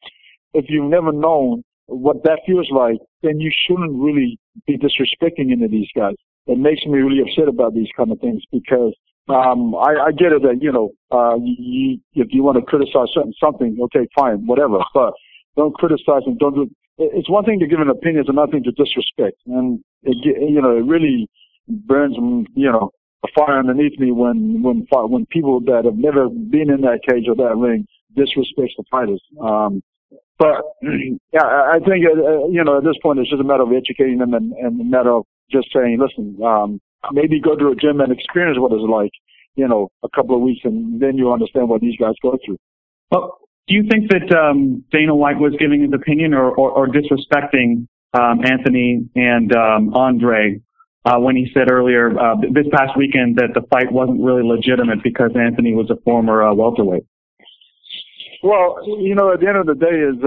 if you've never known what that feels like, then you shouldn't really be disrespecting any of these guys. It makes me really upset about these kind of things because I get it that, if you want to criticize something, okay, fine, whatever, but don't criticize and don't do. It's one thing to give an opinion, it's another thing to disrespect, and it really burns a fire underneath me when people that have never been in that cage or that ring disrespect the fighters. But yeah, I think at this point it's just a matter of educating them and a matter of just saying, listen, maybe go to a gym and experience what it's like, a couple of weeks, and then you understand what these guys go through. Well, do you think that Dana White was giving his opinion or disrespecting Anthony and Andre when he said earlier this past weekend that the fight wasn't really legitimate because Anthony was a former welterweight? Well, at the end of the day is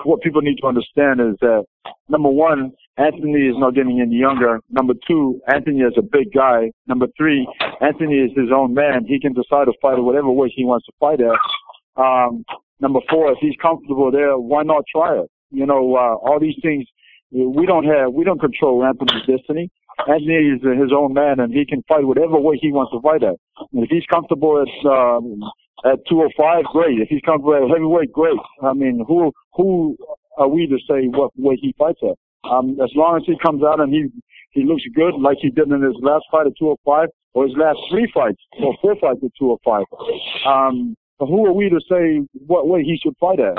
what people need to understand is that, number one, Anthony is not getting any younger. Number two, Anthony is a big guy. Number three, Anthony is his own man. He can decide to fight at whatever way he wants to fight at. Number four, if he's comfortable there, why not try it? All these things, we don't control Anthony's destiny. Anthony is his own man, and he can fight whatever way he wants to fight at. And if he's comfortable at 205, great. If he's comfortable at heavyweight, great. I mean, who are we to say what way he fights at? As long as he comes out and he looks good like he did in his last fight at 205 or his last 3 fights or 4 fights at 205. Who are we to say what way he should fight at?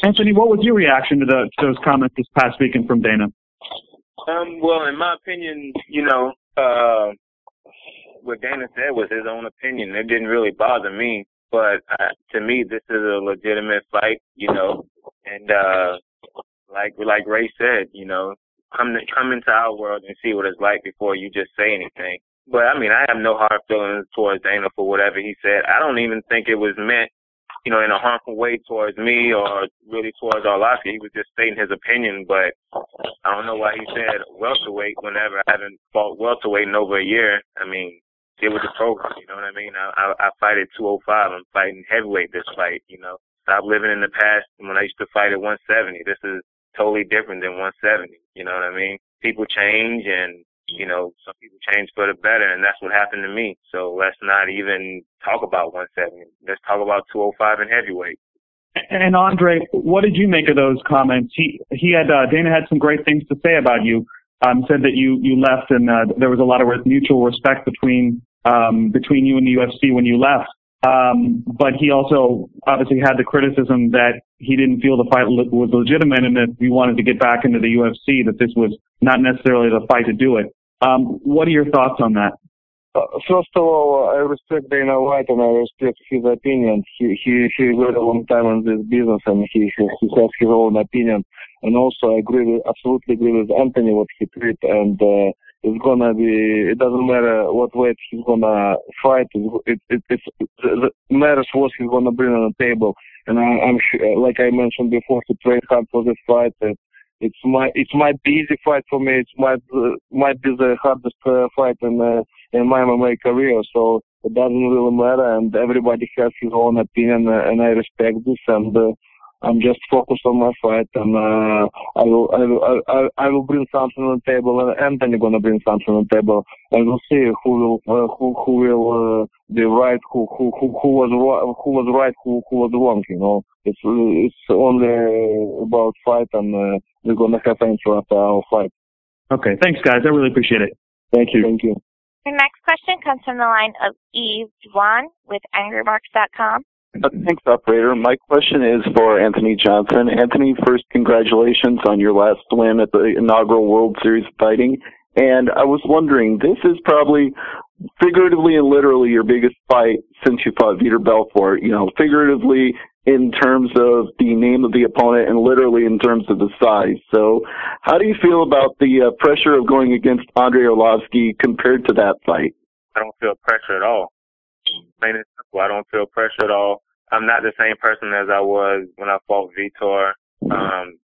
Anthony, what was your reaction to those comments this past weekend from Dana? Well, in my opinion, what Dana said was his own opinion. It didn't really bother me, but to me, this is a legitimate fight, and like Ray said, come into our world and see what it's like before you just say anything. But I mean, I have no hard feelings towards Dana for whatever he said. I don't even think it was meant, in a harmful way towards me or really towards Arlovski. He was just stating his opinion, but I don't know why he said welterweight whenever I haven't fought welterweight in over a year. I mean, it was the program, you know what I mean? I fight at 205. I'm fighting heavyweight this fight, Stop living in the past when I used to fight at 170. This is totally different than 170, you know what I mean? People change and, some people change for the better, and that's what happened to me. So let's not even talk about 170. Let's talk about 205 and heavyweight. And Andre, what did you make of those comments? Dana had some great things to say about you. said that you left and there was a lot of mutual respect between you and the UFC when you left. But he also obviously had the criticism that he didn't feel the fight was legitimate, and if you wanted to get back into the UFC, that this was not necessarily the fight to do it. What are your thoughts on that? First of all, I respect Dana White and I respect his opinion. He very long time in this business and he has his own opinion. And also, I absolutely agree with Anthony what he tweeted. And it's gonna be. It doesn't matter what weight he's gonna fight. It matters what he's gonna bring on the table. And I'm sure, like I mentioned before, to train hard for this fight. It might be easy fight for me. It might be the hardest fight in my MMA career. So it doesn't really matter, and everybody has his own opinion, and I respect this. And I'm just focused on my fight, and I will bring something on the table, and Anthony gonna bring something on the table, and we'll see who will be right, who was right, who was wrong. You know, it's only about fight, and we're gonna have answer after our fight. Okay, thanks, guys. I really appreciate it. Thank you. Thank you. Your next question comes from the line of Eve Dwan with AngryMarks.com. Thanks, operator. My question is for Anthony Johnson. Anthony, first, congratulations on your last win at the inaugural World Series of Fighting. And I was wondering, this is probably figuratively and literally your biggest fight since you fought Vitor Belfort. You know, figuratively in terms of the name of the opponent and literally in terms of the size. So how do you feel about the pressure of going against Andrei Arlovski compared to that fight? I don't feel pressure at all. Plain and simple, I don't feel pressure at all. I'm not the same person as I was when I fought Vitor. I'm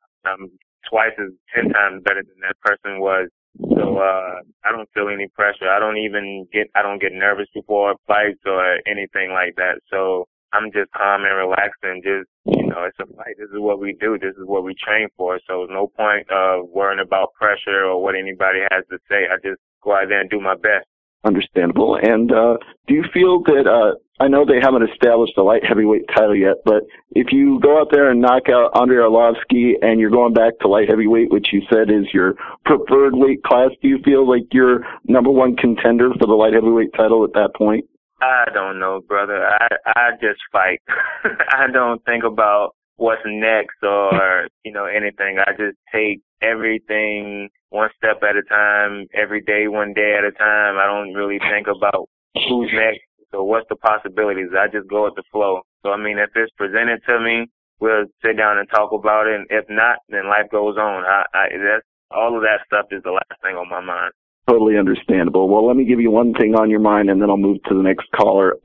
10 times better than that person was. So I don't feel any pressure. I don't get nervous before fights or anything like that. So I'm just calm and relaxed and just, it's a fight. This is what we do. This is what we train for. So no point of worrying about pressure or what anybody has to say. I just go out there and do my best. Understandable. And do you feel that, I know they haven't established a light heavyweight title yet, but if you go out there and knock out Andrei Arlovski and you're going back to light heavyweight, which you said is your preferred weight class, do you feel like you're number one contender for the light heavyweight title at that point? I don't know, brother. I just fight. I don't think about what's next or, anything. I just take everything one step at a time, every day, one day at a time. I don't really think about who's next or what's the possibilities. I just go with the flow. So, if it's presented to me, we'll sit down and talk about it. And if not, then life goes on. That's all of that stuff is the last thing on my mind. Totally understandable. Well, let me give you one thing on your mind, and then I'll move to the next caller.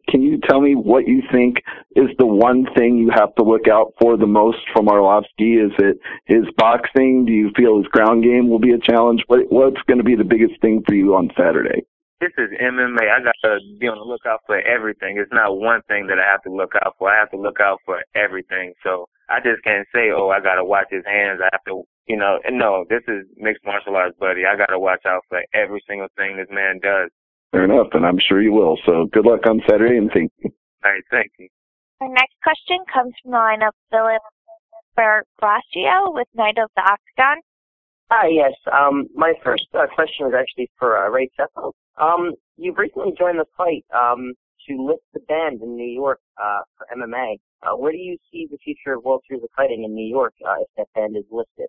Can you tell me what you think is the one thing you have to look out for the most from Arlovski? Is it his boxing? Do you feel his ground game will be a challenge? What's going to be the biggest thing for you on Saturday? This is MMA. I got to be on the lookout for everything. It's not one thing that I have to look out for. I have to look out for everything. So I just can't say, I got to watch his hands. I have to, no, this is mixed martial arts, buddy. I got to watch out for every single thing this man does. Fair enough, and I'm sure you will. So good luck on Saturday, and thank you. All right, thank you. Our next question comes from the line of Philip Berglasio with Knight of the Octagon. Hi, yes. My first question is actually for Ray Sefo. You've recently joined the fight to lift the band in New York for MMA. Where do you see the future of World Series of Fighting in New York if that band is lifted?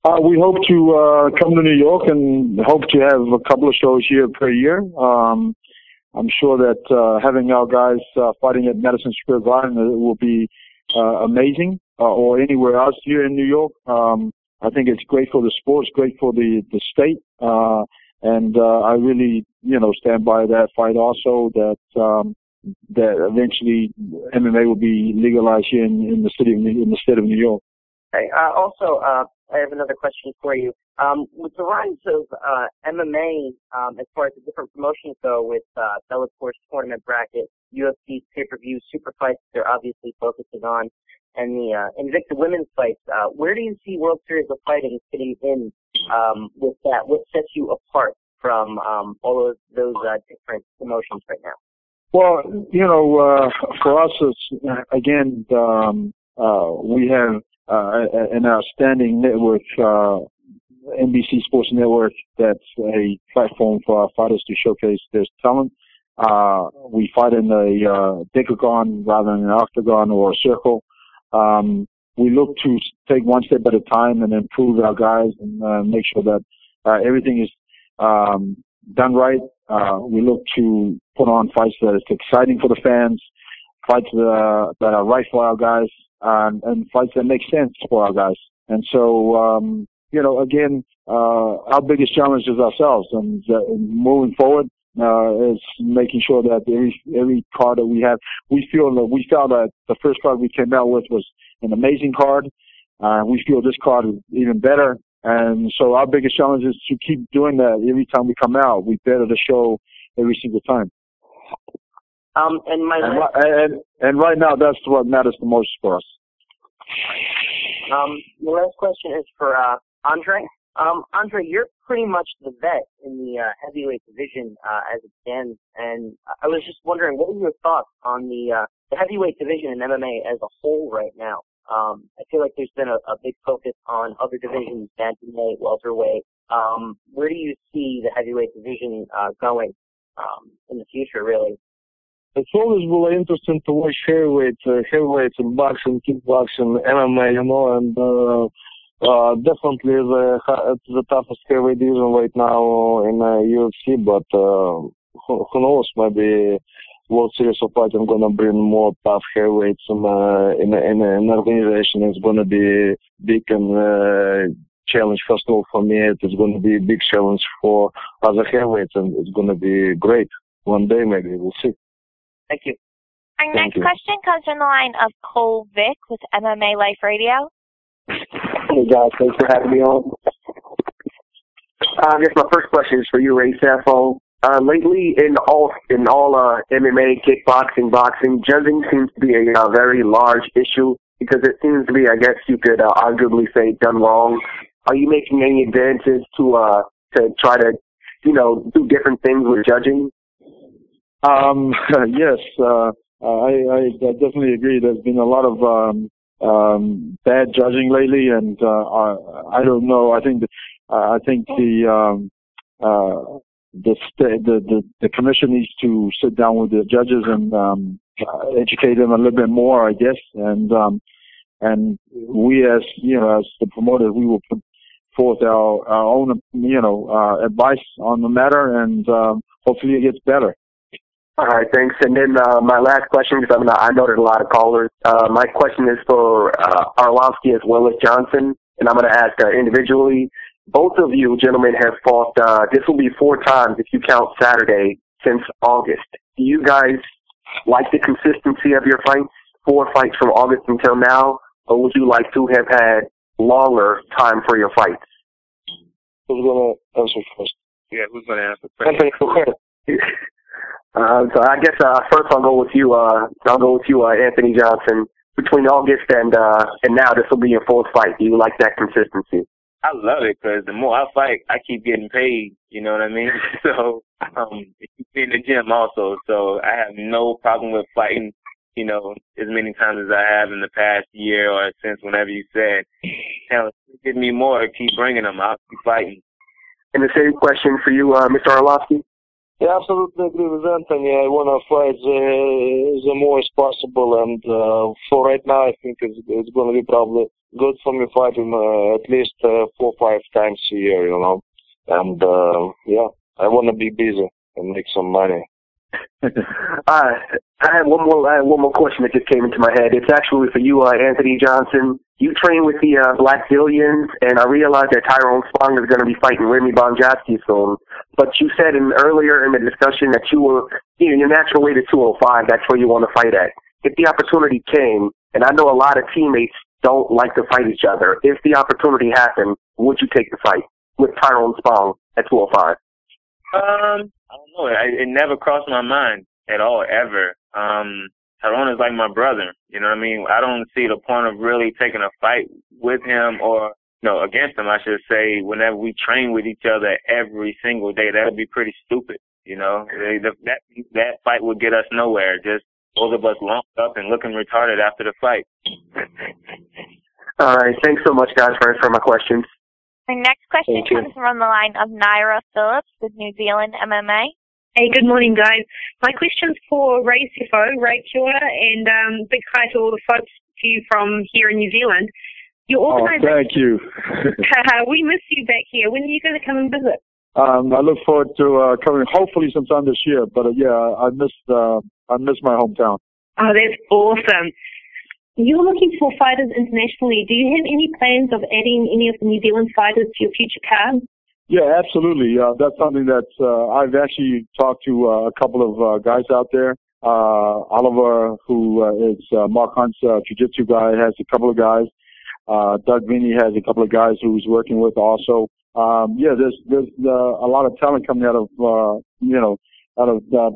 We hope to come to New York and hope to have a couple of shows here per year. I'm sure that having our guys fighting at Madison Square Garden will be amazing, or anywhere else here in New York. I think it's great for the sport, it's great for the state, and I really, stand by that fight also, that eventually MMA will be legalized here in the state of New York. Okay. Also, I have another question for you. With the rise of MMA, as far as the different promotions go, with Bellator's tournament bracket, UFC's pay-per-view, super fights they're obviously focusing on, and the Invicta women's fights, where do you see World Series of Fighting fitting in with that? What sets you apart from all of those different promotions right now? Well, for us, it's, again, we have an outstanding network NBC Sports Network, that's a platform for our fighters to showcase their talent. We fight in a decagon rather than an octagon or a circle. We look to take one step at a time and improve our guys and make sure that everything is done right. We look to put on fights that is exciting for the fans, fights that are right for our guys, and fights that make sense for our guys. And so, again, our biggest challenge is ourselves, and moving forward is making sure that every card that we have, we felt that the first card we came out with was an amazing card. We feel this card is even better. And so our biggest challenge is to keep doing that every time we come out. We better the show every single time. And right now, that's what matters the most for us. The last question is for Andrei. Andrei, you're pretty much the vet in the heavyweight division as it stands, and I was just wondering, what are your thoughts on the heavyweight division in MMA as a whole right now? I feel like there's been a big focus on other divisions, bantamweight, welterweight. Where do you see the heavyweight division going in the future, really? It's always really interesting to watch heavyweights in boxing, kickboxing, MMA, and definitely it's the toughest heavyweight division right now in UFC, but who knows, maybe World Series of Fighting gonna bring more tough heavyweights in an organization. It's gonna be big and challenge, first of all, for me. It's gonna be a big challenge for other heavyweights, and it's gonna be great. One day, maybe, we'll see. Thank you. Our next question comes from the line of Cole Vick with MMA Life Radio. Hey guys, thanks for having me on. I guess my first question is for you, Ray Saffo. Lately, in all MMA, kickboxing, boxing, judging seems to be a very large issue because it seems to be, I guess you could arguably say, done wrong. Are you making any advances to try to, do different things with judging? Yes, I definitely agree. There's been a lot of bad judging lately, and I don't know. I think the commission needs to sit down with the judges and educate them a little bit more, I guess. And we, as the promoters, we will put forth our own advice on the matter, and hopefully it gets better. All right, thanks. And then my last question, because I know there's a lot of callers. My question is for Arlovski as well as Johnson, and I'm going to ask individually. Both of you gentlemen have fought, this will be 4 times if you count Saturday, since August. Do you guys like the consistency of your fights, 4 fights from August until now, or would you like to have had longer time for your fights? Who's going to answer first? Yeah, who's going to answer first? So I guess first I'll go with you. Anthony Johnson. Between August and now, this will be your 4th fight. Do you like that consistency? I love it because the more I fight, I keep getting paid. You know what I mean? So it keeps me in the gym also. So I have no problem with fighting. As many times as I have in the past year or since whenever you said, hell, give me more. Keep bringing them. I'll keep fighting. And the same question for you, Mr. Arlovski. Yeah, absolutely agree with Anthony. I want to fight the more as possible, and for right now, I think it's going to be probably good for me fighting at least 4 or 5 times a year, And I want to be busy and make some money. I had one more question that just came into my head. It's actually for you, Anthony Johnson. You train with the Black Zillions, and I realized that Tyrone Spong is going to be fighting Remy Bonjasky soon. But you said earlier in the discussion that you were, your natural weight is 205. That's where you want to fight at. If the opportunity came, and I know a lot of teammates don't like to fight each other, if the opportunity happened, would you take the fight with Tyrone Spong at 205? I don't know. It never crossed my mind at all, ever. Tyrone is like my brother. You know what I mean? I don't see the point of really taking a fight with him or, against him, I should say, whenever we train with each other every single day. That would be pretty stupid, That fight would get us nowhere. Just both of us lumped up and looking retarded after the fight. All right. Thanks so much, guys, for answering my questions. Our next question comes from the line of Naira Phillips with New Zealand MMA. Hey, good morning, guys. My question's for Ray Sefo, Ray Kia, and big hi to all the folks to you from here in New Zealand. Your organization, thank you. we miss you back here. When are you going to come and visit? I look forward to coming, hopefully sometime this year. But I miss my hometown. Oh, that's awesome. You're looking for fighters internationally. Do you have any plans of adding any of the New Zealand fighters to your future card? Yeah, absolutely. That's something that I've actually talked to a couple of guys out there. Oliver, who is Mark Hunt's jiu-jitsu guy, has a couple of guys. Doug Vinny has a couple of guys who he's working with also. There's a lot of talent coming out of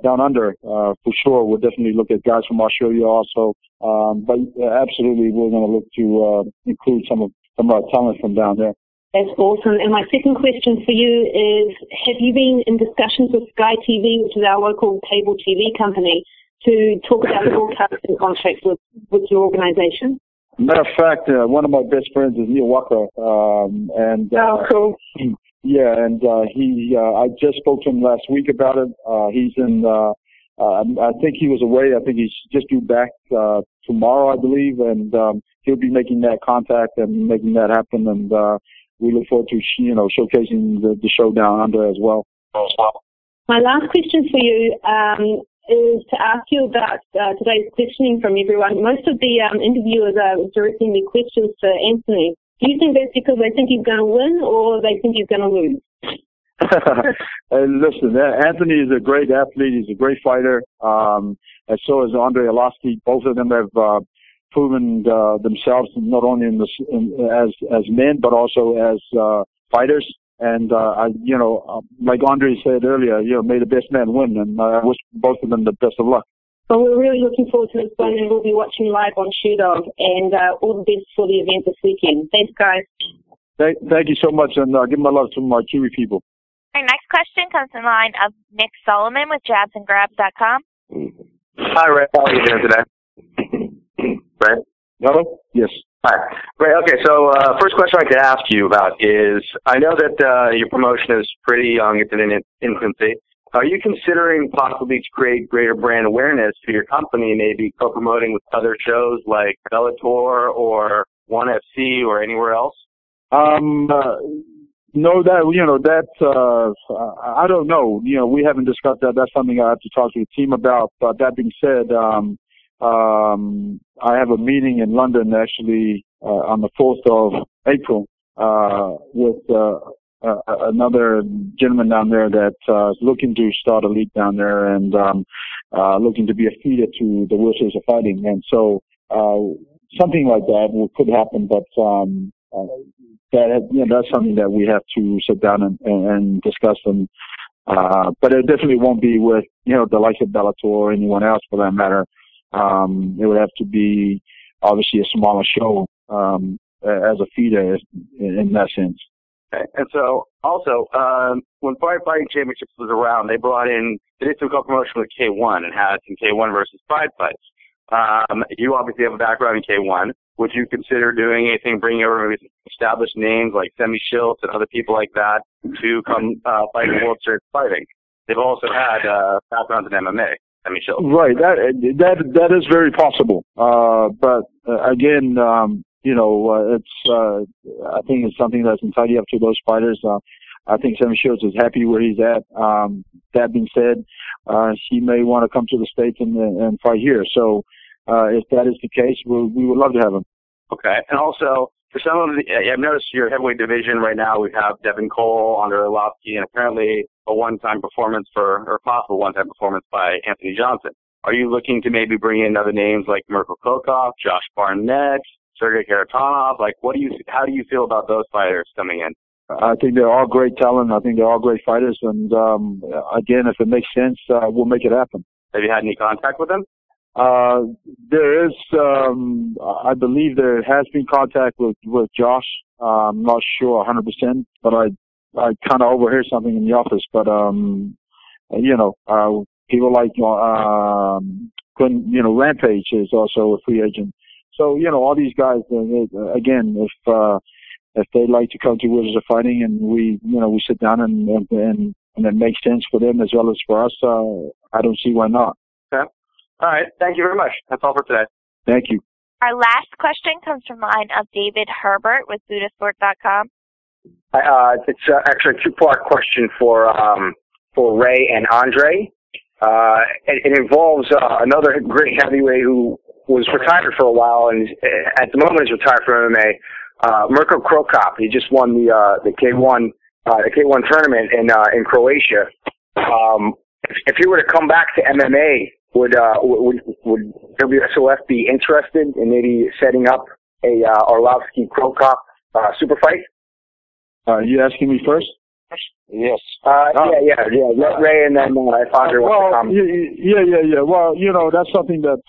down under for sure. We'll definitely look at guys from Australia also. But absolutely, we're going to look to include some of our talent from down there. That's awesome. And my second question for you is, have you been in discussions with Sky TV, which is our local cable TV company, to talk about the broadcasting contracts with your organization? Matter of fact, one of my best friends is Neil Walker. Cool. Yeah, and I just spoke to him last week about it. He's in, I think he was away. I think he's just due back tomorrow, I believe, and he'll be making that contact and making that happen. And we look forward to showcasing the show down under as well. My last question for you is to ask you about today's questioning from everyone. Most of the interviewers are directing their questions to Anthony. Do you think that's because they think he's going to win or they think he's going to lose? Listen, Anthony is a great athlete. He's a great fighter. And so is Andrei Arlovski. Both of them have proven themselves not only as men but also as fighters. And like Andre said earlier, may the best man win, and I wish both of them the best of luck. Well, we're really looking forward to this one, and we'll be watching live on Shoe Dog. And all the best for the event this weekend. Thanks, guys. Thank you so much, and give my love to my Kiwi people. Our next question comes from the line of Nick Solomon with jabsandgrabs.com. Hi, Ray. How are you doing today? Ray? Hello? Yes. Hi. Ray, okay, so first question I could ask you about is, I know that your promotion is pretty young, it's in its infancy. Are you considering possibly to create greater brand awareness for your company, maybe co-promoting with other shows like Bellator or ONE FC or anywhere else? No, I don't know. We haven't discussed that. That's something I have to talk to the team about. But that being said, I have a meeting in London actually on the 4th of April with another gentleman down there that is looking to start a league down there and looking to be a feeder to the World Series of Fighting. And so something like that could happen, but that's something that we have to sit down and discuss. And but it definitely won't be with the likes of Bellator or anyone else for that matter. It would have to be obviously a smaller show as a feeder in that sense. Okay. And so also, when Fighting Championships was around, they did some co-promotion with K1 and had some K1 versus Pride fights. You obviously have a background in K1. Would you consider doing anything, bringing over maybe established names like Semi Schultz and other people like that to come fight in World Series Fighting? They've also had backgrounds in MMA. Right, that is very possible. But again, it's I think it's something that's entirely up to those fighters. I think Sammy Schultz is happy where he's at. That being said, he may want to come to the States and fight here. So if that is the case, we would love to have him. Okay, and also for some of I've noticed your heavyweight division right now. We have Devin Cole, Andrei Arlovski, and apparently a one-time performance or possible one-time performance by Anthony Johnson. Are you looking to maybe bring in other names like Mirko Kokov, Josh Barnett, Sergey Karatanov? Like, how do you feel about those fighters coming in? I think they're all great talent. I think they're all great fighters. And again, if it makes sense, we'll make it happen. Have you had any contact with them? There is, I believe there has been contact with Josh. I'm not sure 100%, but I kind of overheard something in the office. But, people like, Rampage is also a free agent. So, all these guys, again, if they like to come to Wizards of Fighting and we sit down and it makes sense for them as well as for us, I don't see why not. Okay. All right. Thank you very much. That's all for today. Thank you. Our last question comes from the line of David Herbert with Buddhasport.com. It's actually a two-part question for Ray and Andre. It involves another great heavyweight who was retired for a while and at the moment is retired from MMA. Mirko Krokop. He just won the K1 tournament in Croatia. If he were to come back to MMA, would WSOF be interested in maybe setting up a Arlovski Krokop super fight? You asking me first? Yes. Yeah. Let Ray and then if Andre wants to come. Yeah. Well, that's something that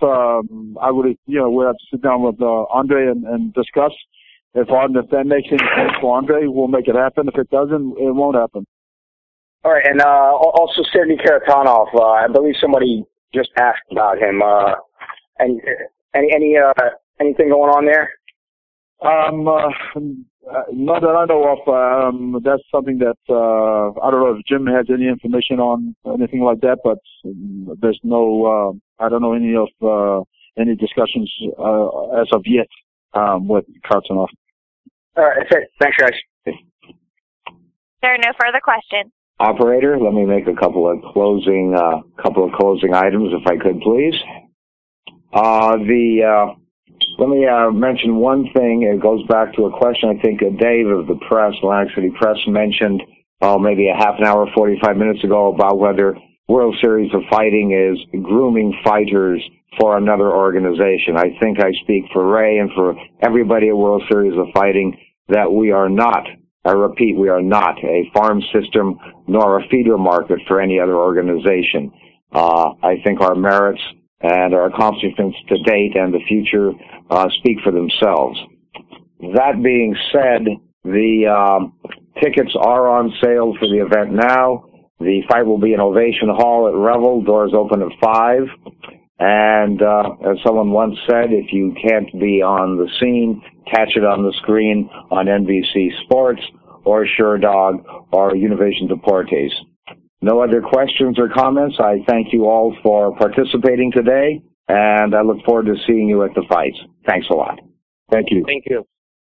I would, we'll have to sit down with Andre and discuss. If that makes any sense for Andre, we'll make it happen. If it doesn't, it won't happen. All right, and also Sergey Karatanov. I believe somebody just asked about him. Anything going on there? Not that I know of. That's something that I don't know if Jim has any information on anything like that, but there's no. I don't know any discussions as of yet with Karatanov. All right, that's it. Thanks, guys. There are no further questions. Operator, let me make a couple of closing items, if I could, please. Let me mention one thing. It goes back to a question I think Dave of the Press, Atlantic City Press, mentioned maybe a half an hour, 45 minutes ago about whether World Series of Fighting is grooming fighters for another organization. I think I speak for Ray and for everybody at World Series of Fighting that we are not, I repeat, we are not a farm system nor a feeder market for any other organization. I think our merits and our accomplishments to date and the future speak for themselves. That being said, the tickets are on sale for the event now. The fight will be in Ovation Hall at Revel. Doors open at 5. And as someone once said, if you can't be on the scene, catch it on the screen on NBC Sports or SureDog or Univision Deportes. No other questions or comments. I thank you all for participating today, and I look forward to seeing you at the fights. Thanks a lot. Thank you. Thank you.